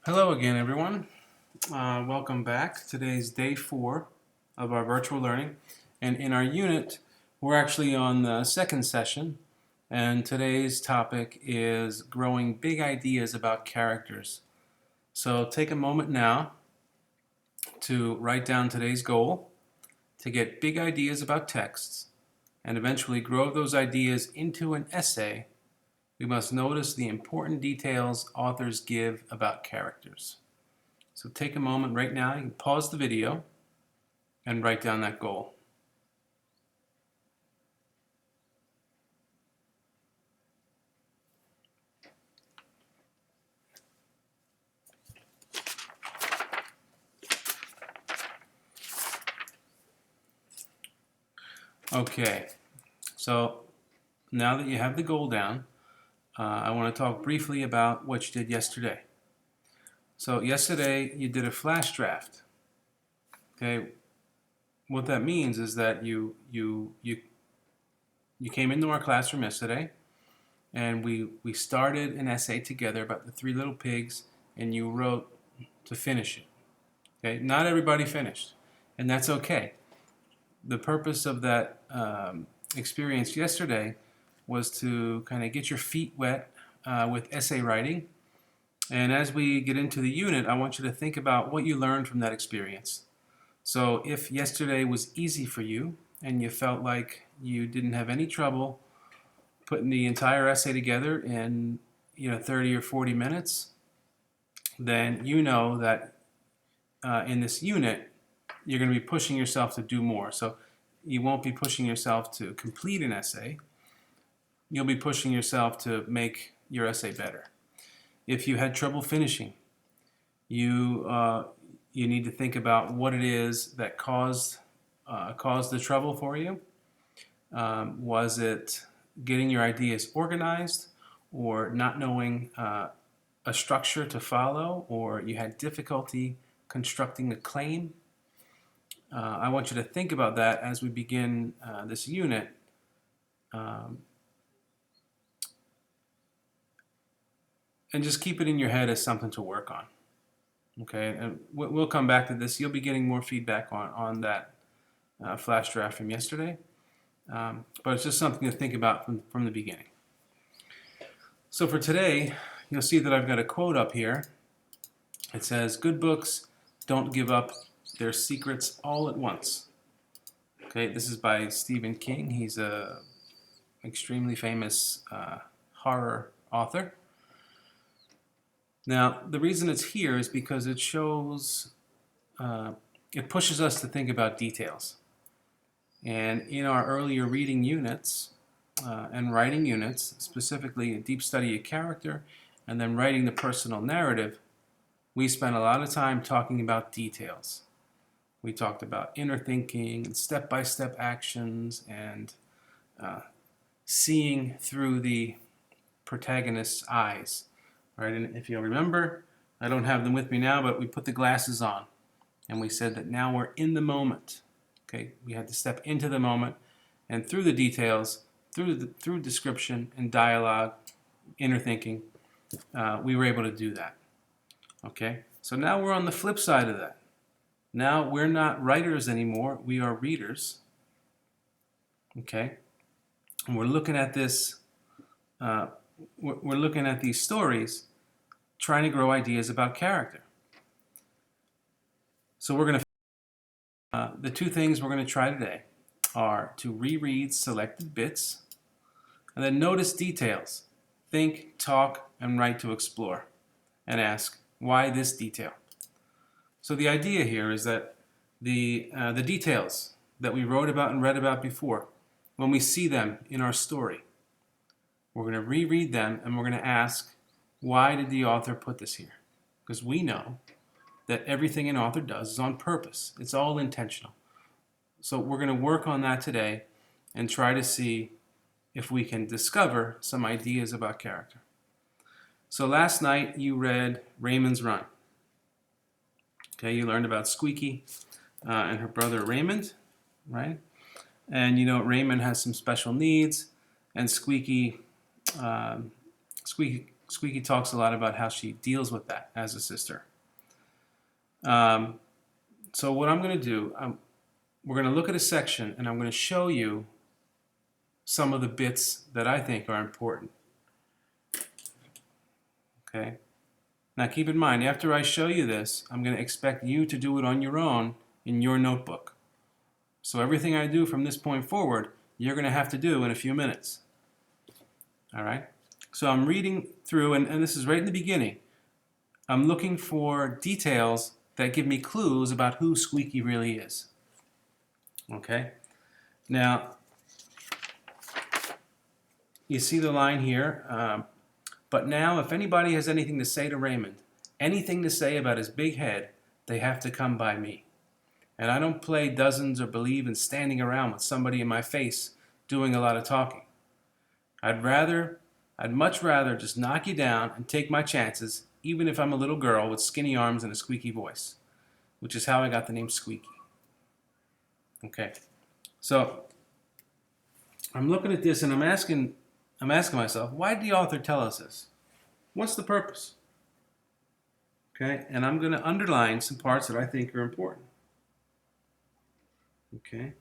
Hello again, everyone. Welcome back. Today's day 4 of our virtual learning. And in our unit, we're actually on the second session. And today's topic is growing big ideas about characters. So take a moment now to write down today's goal to get big ideas about texts and eventually grow those ideas into an essay. We must notice the important details authors give about characters. So take a moment right now, you can pause the video and write down that goal. Okay, so now that you have the goal down, I want to talk briefly about what you did yesterday. So yesterday you did a flash draft. Okay, what that means is that you came into our classroom yesterday, and we started an essay together about the Three Little Pigs, and you wrote to finish it. Okay, not everybody finished, and that's okay. The purpose of that experience yesterday was to kind of get your feet wet with essay writing. And as we get into the unit, I want you to think about what you learned from that experience. So if yesterday was easy for you and you felt like you didn't have any trouble putting the entire essay together in 30 or 40 minutes, then you know that in this unit you're going to be pushing yourself to do more. So you won't be pushing yourself to complete an essay. You'll be pushing yourself to make your essay better. If you had trouble finishing, you need to think about what it is that caused the trouble for you. Was it getting your ideas organized, or not knowing a structure to follow, or you had difficulty constructing a claim? I want you to think about that as we begin this unit. And just keep it in your head as something to work on. Okay, and we'll come back to this. You'll be getting more feedback on that flash draft from yesterday. But it's just something to think about from the beginning. So for today, you'll see that I've got a quote up here. It says, "Good books don't give up their secrets all at once." Okay, this is by Stephen King. He's a extremely famous horror author. Now, the reason it's here is because it shows, it pushes us to think about details. And in our earlier reading units and writing units, specifically a deep study of character and then writing the personal narrative, we spent a lot of time talking about details. We talked about inner thinking and step-by-step actions and seeing through the protagonist's eyes. Right? And if you'll remember, I don't have them with me now, but we put the glasses on and we said that now we're in the moment. Okay, we had to step into the moment, and through the details, through description and dialogue, inner thinking, we were able to do that. Okay, so now we're on the flip side of that. Now we're not writers anymore, we are readers. Okay, and we're looking at this, we're looking at these stories, trying to grow ideas about character. So we're going to, the two things we're going to try today are to reread selected bits and then notice details. Think, talk, and write to explore and ask, why this detail? So the idea here is that the details that we wrote about and read about before, when we see them in our story, we're going to reread them and we're going to ask, why did the author put this here? Because we know that everything an author does is on purpose. It's all intentional. So we're going to work on that today and try to see if we can discover some ideas about character. So last night you read Raymond's Run. Okay, you learned about Squeaky and her brother Raymond, right? And you know Raymond has some special needs, and Squeaky Squeaky talks a lot about how she deals with that as a sister. So what I'm going to do, we're going to look at a section and I'm going to show you some of the bits that I think are important. Okay. Now keep in mind, after I show you this, I'm going to expect you to do it on your own in your notebook. So everything I do from this point forward, you're going to have to do in a few minutes. All right? So I'm reading through, and this is right in the beginning. I'm looking for details that give me clues about who Squeaky really is. Okay? Now, you see the line here. But now, if anybody has anything to say to Raymond, anything to say about his big head, they have to come by me. And I don't play dozens or believe in standing around with somebody in my face doing a lot of talking. I'd much rather just knock you down and take my chances, even if I'm a little girl with skinny arms and a squeaky voice, which is how I got the name Squeaky. Okay, so I'm looking at this and I'm asking myself, why did the author tell us this? What's the purpose? Okay, and I'm going to underline some parts that I think are important. Okay,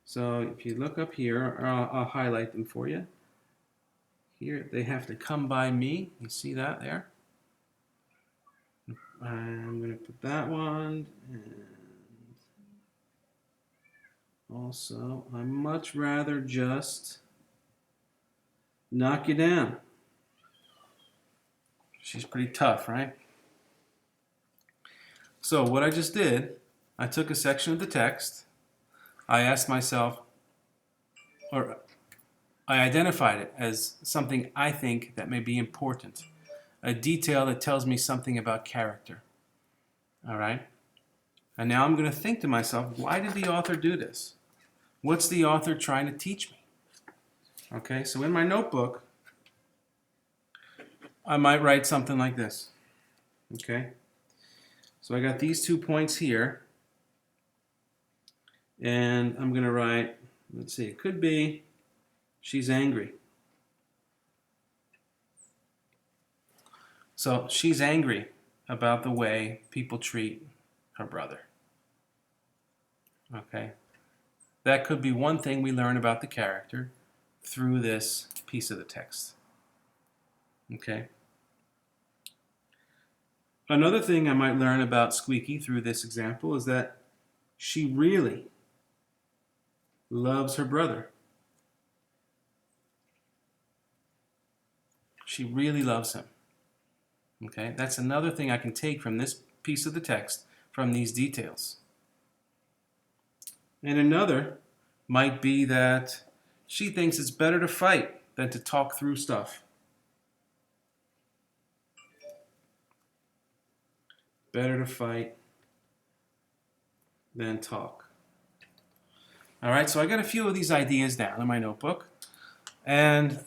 so if you look up here, I'll highlight them for you. Here, they have to come by me. You see that there? I'm going to put that one. And also, I'd much rather just knock you down. She's pretty tough, right? So what I just did, I took a section of the text. I asked myself, or I identified it as something I think that may be important. A detail that tells me something about character. All right? And now I'm going to think to myself, why did the author do this? What's the author trying to teach me? Okay, so in my notebook, I might write something like this. Okay? So I got these 2 points here. And I'm going to write, let's see, it could be, she's angry. So she's angry about the way people treat her brother. Okay? That could be one thing we learn about the character through this piece of the text. Okay? Another thing I might learn about Squeaky through this example is that she really loves her brother. She really loves him. Okay? That's another thing I can take from this piece of the text, from these details. And another might be that she thinks it's better to fight than to talk through stuff. Better to fight than talk. All right, so I got a few of these ideas down in my notebook. And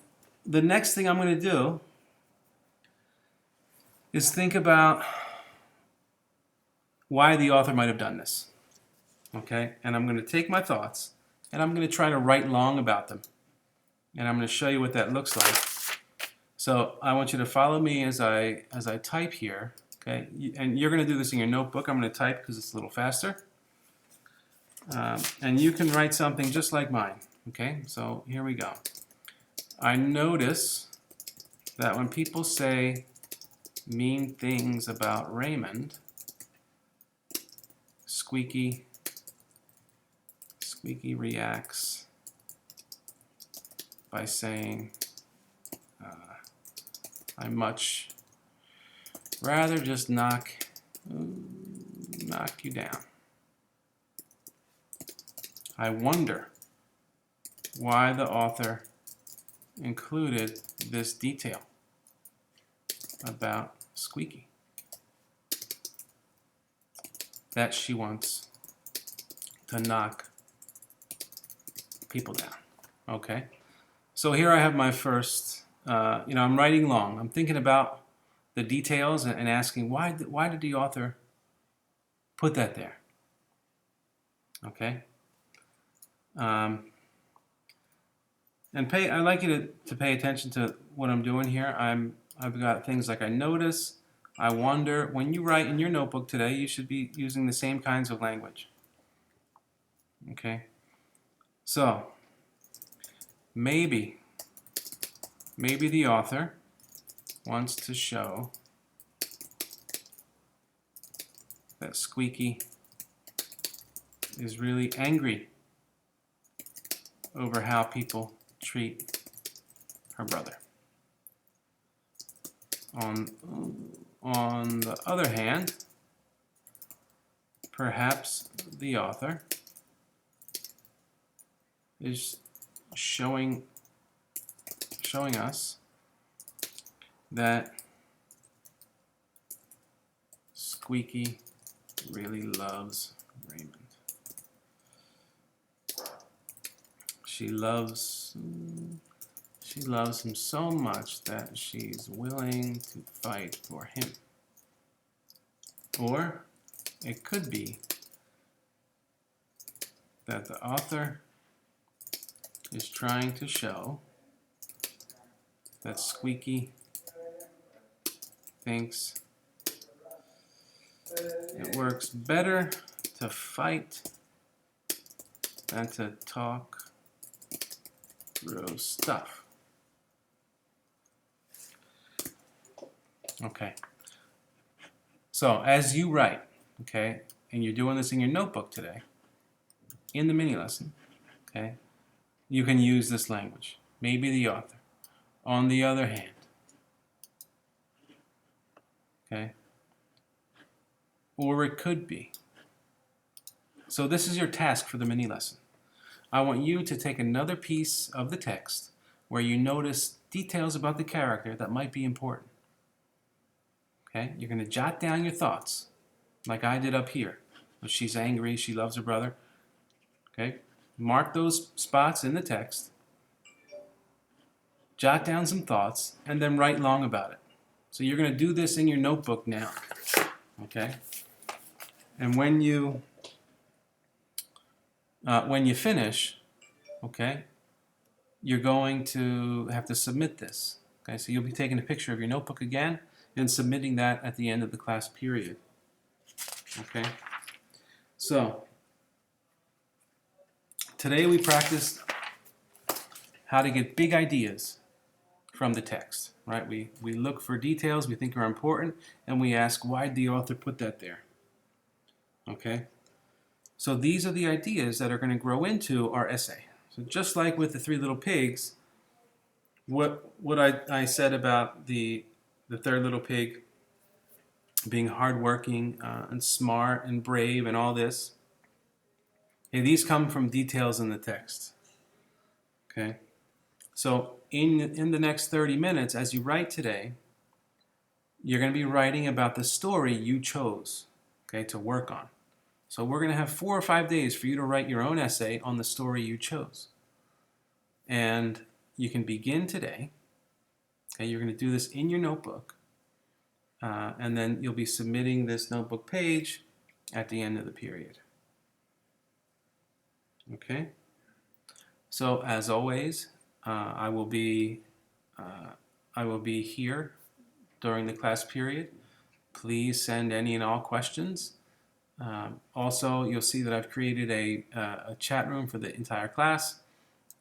the next thing I'm going to do is think about why the author might have done this. Okay, and I'm going to take my thoughts and I'm going to try to write long about them. And I'm going to show you what that looks like. So I want you to follow me as I type here. Okay, and you're going to do this in your notebook. I'm going to type because it's a little faster. And you can write something just like mine. Okay, so here we go. I notice that when people say mean things about Raymond, Squeaky reacts by saying, I much rather just knock you down. I wonder why the author included this detail about Squeaky, that she wants to knock people down. Okay, so here I have my first, I'm writing long. I'm thinking about the details and asking why did the author put that there? Okay. And I'd like you to pay attention to what I'm doing here. I'm I've got things like I notice, I wonder. When you write in your notebook today, you should be using the same kinds of language. Okay? So, maybe the author wants to show that Squeaky is really angry over how people treat her brother. On the other hand, perhaps the author is showing us that Squeaky really loves Raymond. She loves him so much that she's willing to fight for him. Or it could be that the author is trying to show that Squeaky thinks it works better to fight than to talk through stuff. Okay. So as you write, okay, and you're doing this in your notebook today, in the mini lesson, okay, you can use this language. Maybe the author. On the other hand, okay, or it could be. So this is your task for the mini lesson. I want you to take another piece of the text where you notice details about the character that might be important. Okay, you're going to jot down your thoughts, like I did up here. She's angry, she loves her brother. Okay, mark those spots in the text, jot down some thoughts, and then write long about it. So you're going to do this in your notebook now. Okay, and when you finish, okay, you're going to have to submit this. Okay, so you'll be taking a picture of your notebook again and submitting that at the end of the class period. Okay, so today we practiced how to get big ideas from the text, right? We look for details we think are important, and we ask, why did the author put that there? Okay, so these are the ideas that are going to grow into our essay. So just like with the Three Little Pigs, what I said about the third little pig being hardworking and smart and brave and all this, okay, these come from details in the text. Okay, so in the next 30 minutes, as you write today, you're going to be writing about the story you chose, okay, to work on. So we're going to have 4 or 5 days for you to write your own essay on the story you chose. And you can begin today. Okay, you're going to do this in your notebook. And then you'll be submitting this notebook page at the end of the period. Okay? So as always, I will be here during the class period. Please send any and all questions. Also, you'll see that I've created a chat room for the entire class.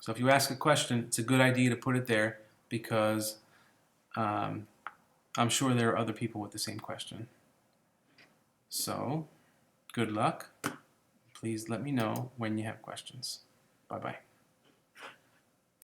So if you ask a question, it's a good idea to put it there because I'm sure there are other people with the same question. So, good luck. Please let me know when you have questions. Bye-bye.